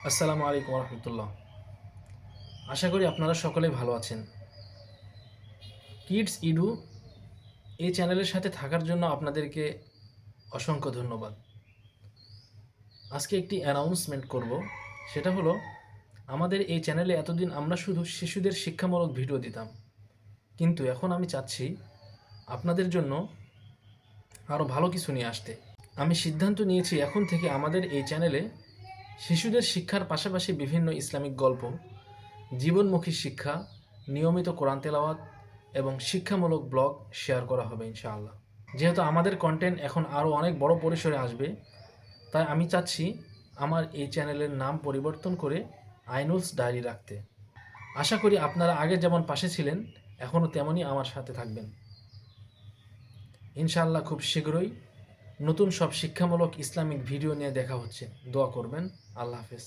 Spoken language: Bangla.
আসসালামু আলাইকুম রহমতুল্লাহ। আশা করি আপনারা সকলেই ভালো আছেন। কিডস ইডু এই চ্যানেলের সাথে থাকার জন্য আপনাদেরকে অসংখ্য ধন্যবাদ। আজকে একটি অ্যানাউন্সমেন্ট করব, সেটা হলো আমাদের এই চ্যানেলে এতদিন আমরা শুধু শিশুদের শিক্ষামূলক ভিডিও দিতাম, কিন্তু এখন আমি চাচ্ছি আপনাদের জন্য আরও ভালো কিছু নিয়ে আসতে। আমি সিদ্ধান্ত নিয়েছি এখন থেকে আমাদের এই চ্যানেলে শিশুদের শিক্ষার পাশাপাশি বিভিন্ন ইসলামিক গল্প, জীবনমুখী শিক্ষা, নিয়মিত কোরআন তেলাওয়াত এবং শিক্ষামূলক ব্লগ শেয়ার করা হবে ইনশাআল্লাহ। যেহেতু আমাদের কন্টেন্ট এখন আরও অনেক বড় পরিসরে আসবে, তাই আমি চাচ্ছি আমার এই চ্যানেলের নাম পরিবর্তন করে আইনুলস ডায়েরি রাখতে। আশা করি আপনারা আগে যেমন পাশে ছিলেন এখনও তেমনই আমার সাথে থাকবেন ইনশাআল্লাহ। খুব শীঘ্রই নতুন সব শিক্ষামূলক ইসলামিক ভিডিও নিয়ে দেখা হচ্ছে। দোয়া করবেন। আল্লাহ হাফেজ।